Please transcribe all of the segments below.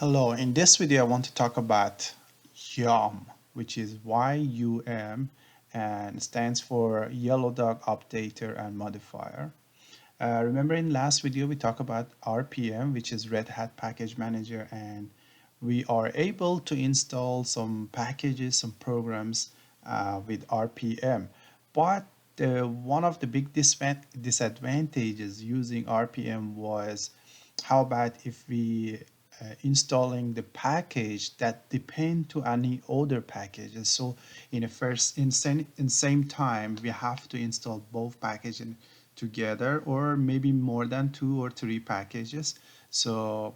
Hello, in this video I want to talk about YUM, which is YUM and stands for Yellow Dog Updater and Modifier. Remember in last video we talked about RPM, which is Red Hat Package Manager, and we are able to install some packages, some programs with RPM. But one of the big disadvantages using RPM was how about if we installing the package that depend to any other packages. So in a first in same time we have to install both packages together, or maybe more than 2 or 3 packages. So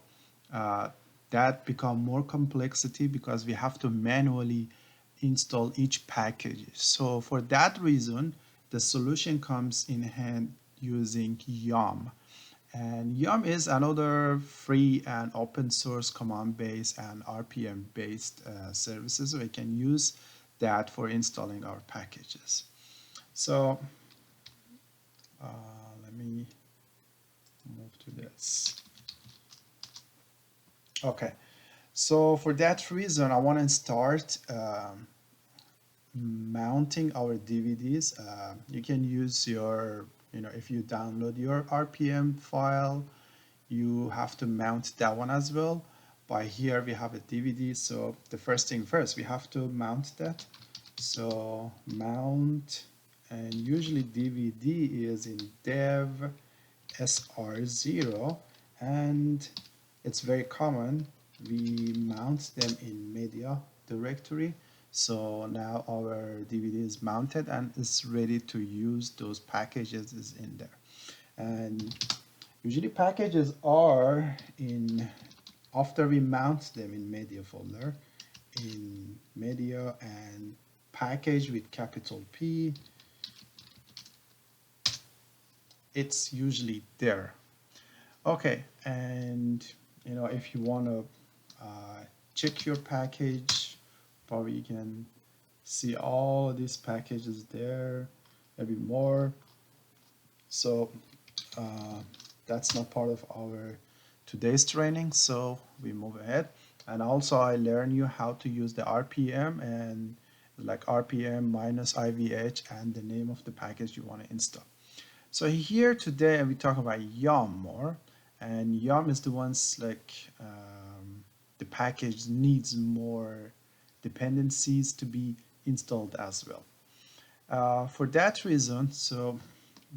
uh, that become more complexity because we have to manually install each package. So for that reason, the solution comes in hand using YUM. And YUM is another free and open source command based and RPM based services. So we can use that for installing our packages. So uh, let me move to this. Okay, so for that reason, I want to start mounting our DVDs. You can use your, if you download your RPM file, you have to mount that one as well. By here we have a DVD, so the first thing first, we have to mount that. So mount, and usually DVD is in dev SR0, and it's very common. We mount them in media directory. So now our DVD is mounted and is ready to use. Those packages is in there. And usually packages are in, after we mount them in media folder, in media and package with capital P, it's usually there. Okay, and if you want to check your package, probably you can see all these packages there, maybe more. So that's not part of our today's training, so we move ahead. And also I learn you how to use the RPM, and like RPM minus IVH and the name of the package you want to install. So here today we talk about YUM more, and YUM is the ones like the package needs more dependencies to be installed as well. For that reason, so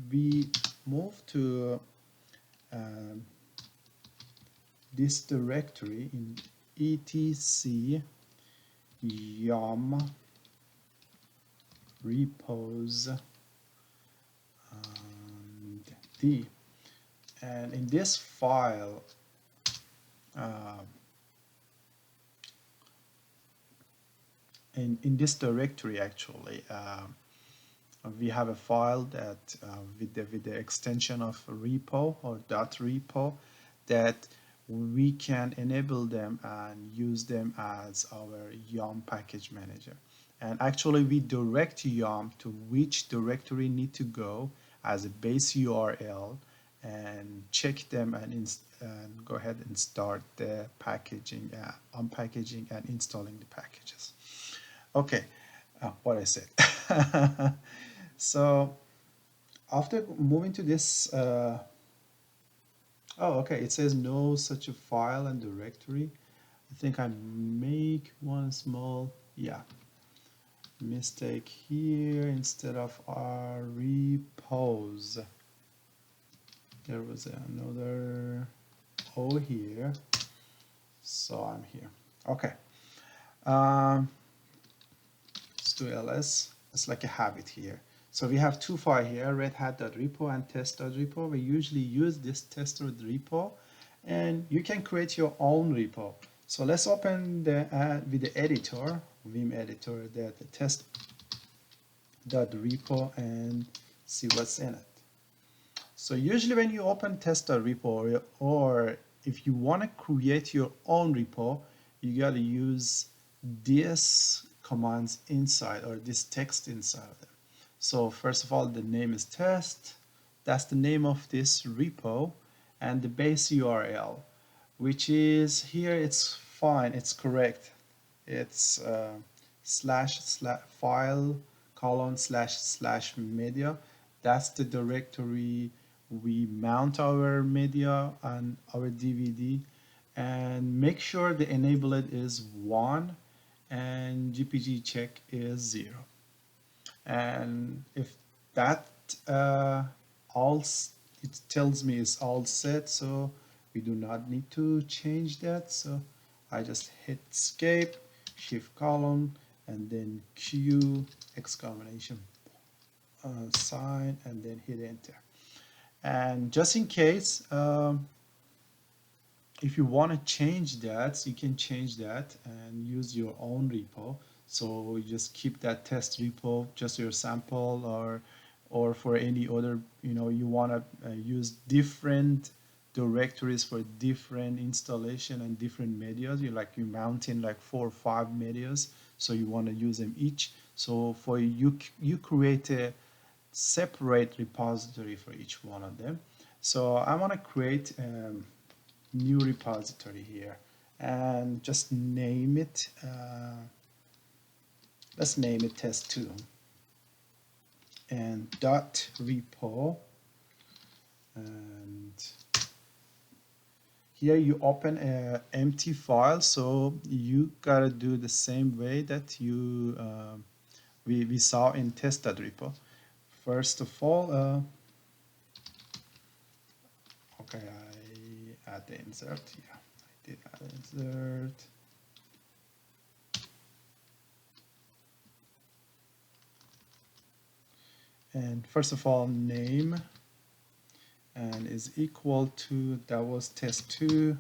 we move to this directory in etc yum repos and d, and in this file in this directory actually we have a file that with the extension of repo or .repo that we can enable them and use them as our YUM package manager. And actually we direct YUM to which directory need to go as a base URL, and check them and go ahead and start the packaging, unpackaging and installing the packages. Okay, what I said. So after moving to this, oh, okay, it says no such a file and directory. I think I make one small, yeah, mistake here. Instead of our repos, there was another O here, so I'm here. Okay, let's do ls. It's like a habit here. So we have 2 files here, redhat.repo and test.repo. We usually use this test.repo, and you can create your own repo. So let's open the with the editor, Vim editor, the test.repo, and see what's in it. So usually when you open test.repo, or if you want to create your own repo, you got to use this commands inside, or this text inside of them. So first of all, the name is test. That's the name of this repo, and the base URL. which is here. It's fine, it's correct. It's slash file colon slash media. That's the directory we mount our media and our DVD, and make sure the enable it is 1 and GPG check is 0. And if that all it tells me is all set, so we do not need to change that. So I just hit escape, shift colon, and then Q exclamation sign, and then hit enter. And just in case, if you want to change that, you can change that and use your own repo. So you just keep that test repo, just your sample, or for any other, you want to use different directories for different installation and different medias. You mounting like 4 or 5 medias, so you want to use them each. So for you create a separate repository for each one of them. So I want to create new repository here and just name it, let's name it test2, and dot repo, and here you open a empty file, so you gotta do the same way that you we saw in test.repo. First of all, okay, I add the insert. Yeah, I did add insert. And first of all, name and is equal to, that was test2.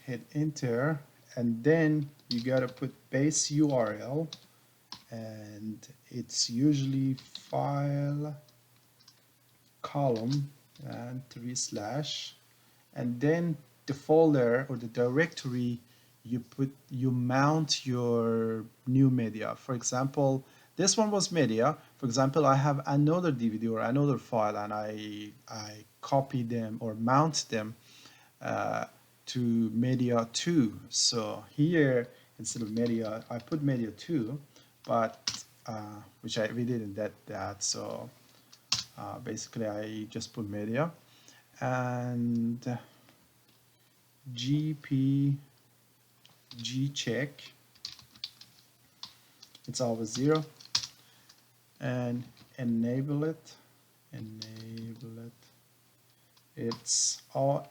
Hit enter, and then you gotta put base URL, and it's usually file column and 3/, and then the folder or the directory you mount your new media. For example, this one was media. For example, I have another DVD or another file, and I copy them or mount them to media 2. So here, instead of media, I put media 2, but which we didn't get that. So basically I just put media, and GPG check, it's always 0, and enable it, it's all,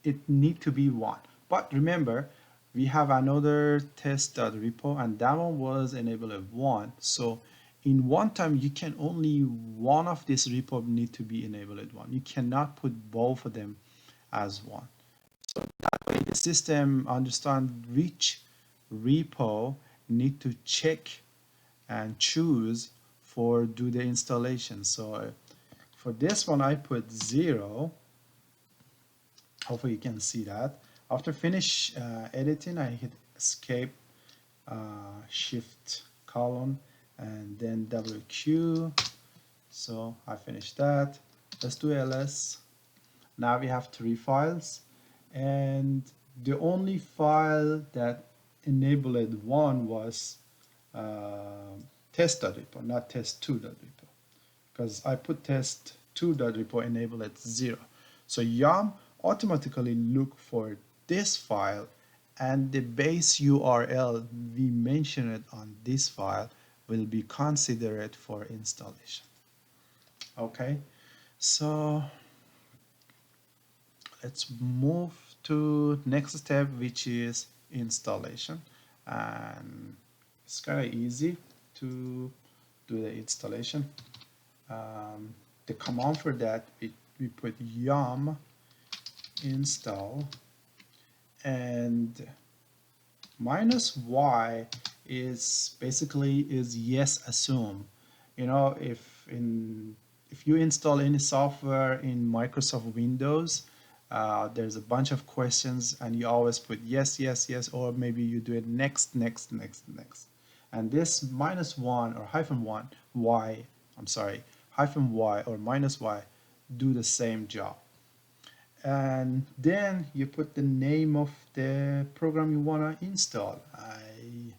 it need to be 1. But remember, we have another test.repo, and that one was enabled at 1. So in one time, you can only one of this repo need to be enabled at 1. You cannot put both of them as 1. So that way the system understand which repo need to check and choose for do the installation. So for this one, I put 0. Hopefully you can see that. After finish editing, I hit escape, shift colon, and then WQ. So I finished that. Let's do ls. Now we have 3 files, and the only file that enabled 1 was test.repo, not test2.repo, because I put test2.repo enabled at 0. So YAM automatically look for this file, and the base URL we mentioned on this file will be considered for installation. Okay, so let's move to next step, which is installation. And it's kind of easy to do the installation. The command for that, we put yum install, and -y is basically is yes assume. If you install any software in Microsoft Windows, there's a bunch of questions, and you always put yes, yes, yes, or maybe you do it next, next, next, next. And this -1 or -1 y, I'm sorry, -y or -y do the same job. and then you put the name of the program you want to install. I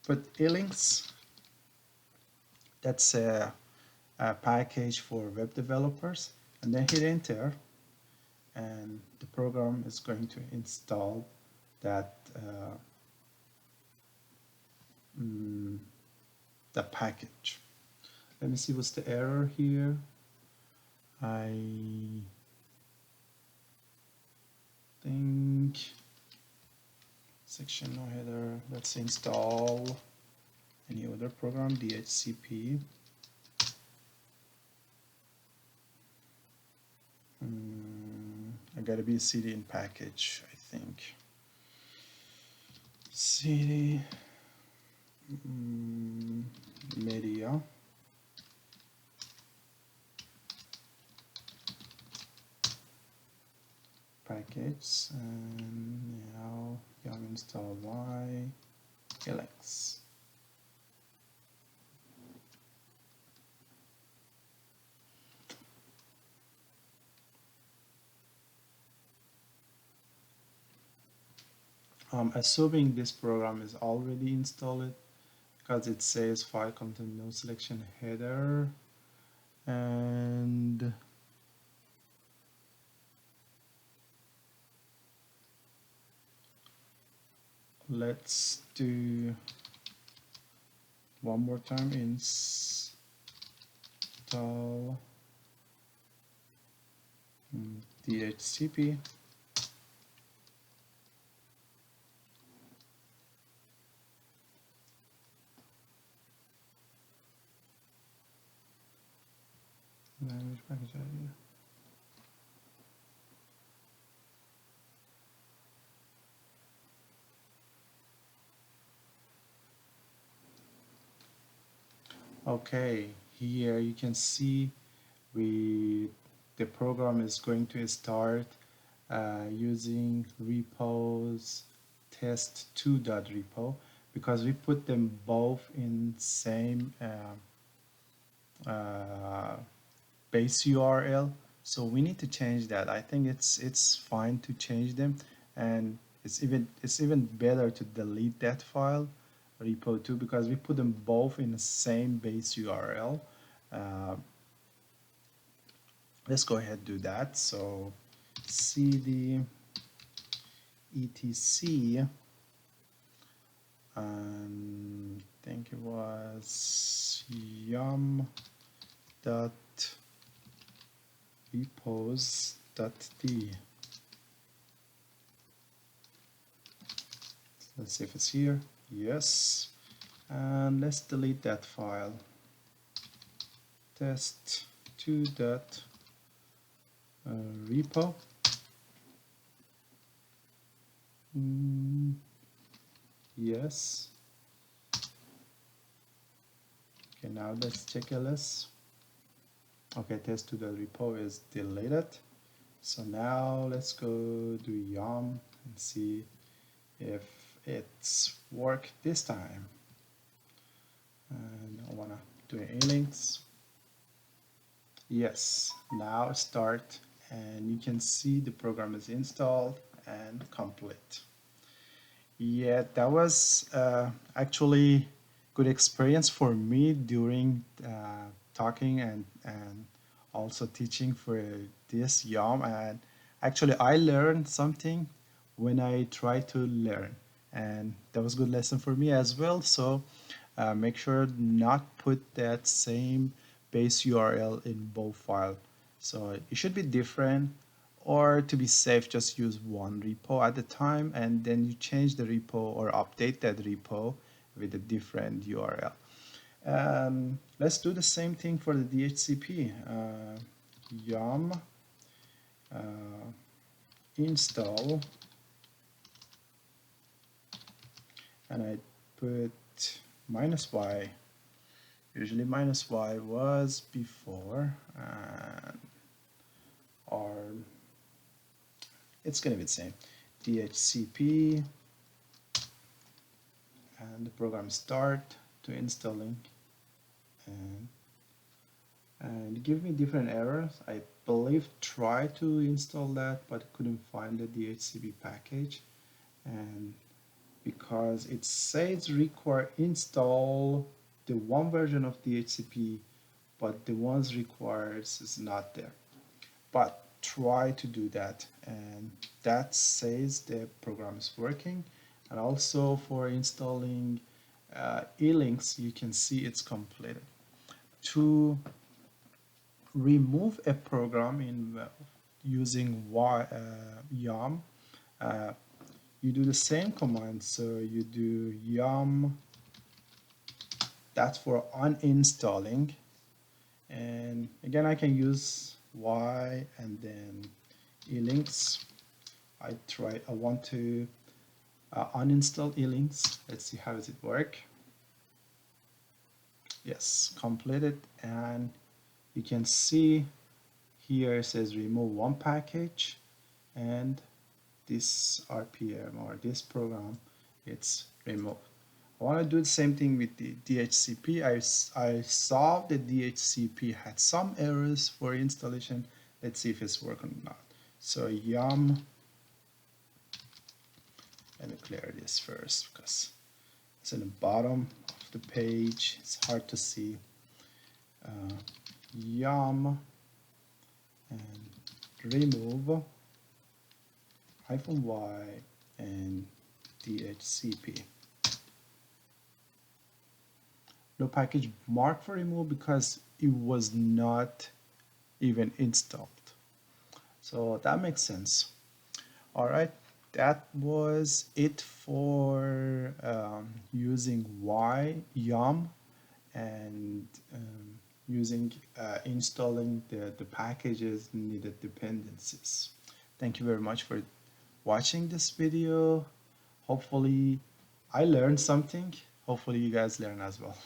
put elinks. That's a package for web developers, and then hit enter, and the program is going to install that the package. Let me see what's the error here. I think section no header. Let's install any other program, DHCP. I gotta be cd in package, I think. Cd media. Package, and now yum install y elinks. Assuming this program is already installed, because it says file content no selection header, and let's do one more time, install DHCP. Language package idea. Okay, here you can see the program is going to start using repos test2.repo, because we put them both in same base URL. So we need to change that. I think it's fine to change them, and it's even better to delete that file repo2, because we put them both in the same base URL. Let's go ahead and do that. So cd etc, and I think it was yum dot repos dot d. Let's see if it's here. Yes, and let's delete that file. Test2 dot repo. Yes. Okay, now let's check ls. Okay, test2 dot repo is deleted. So now let's go do yum and see if it's work this time. And I wanna do elinks. Yes, now start, and you can see the program is installed and complete. Yeah, that was actually good experience for me during talking and also teaching for this YAM. And actually I learned something when I try to learn, and that was a good lesson for me as well. So make sure not put that same base URL in both files. So it should be different, or to be safe, just use one repo at a time, and then you change the repo or update that repo with a different URL. Let's do the same thing for the DHCP. Yum install, and I put -y. Usually -y was before, or it's going to be the same. DHCP, and the program start to installing, and and give me different errors. I believe try to install that but couldn't find the DHCP package, and because it says require install the one version of DHCP but the ones required is not there. But try to do that, and that says the program is working. And also for installing E-links, you can see it's completed. To remove a program in using yum, uh, you do the same command. So you do yum, that's for uninstalling. And again, I can use y and then elinks. I want to uninstall elinks. Let's see how does it work. Yes, completed. And you can see here it says remove one package, and this RPM or this program, it's removed. I want to do the same thing with the DHCP. I saw the DHCP had some errors for installation. Let's see if it's working or not. So yum, let me clear this first because it's in the bottom of the page. It's hard to see. Yum and remove -y and DHCP. No package marked for remove because it was not even installed. So that makes sense. All right, that was it for using yum and using installing the packages needed dependencies. Thank you very much for watching this video. Hopefully I learned something. Hopefully you guys learn as well.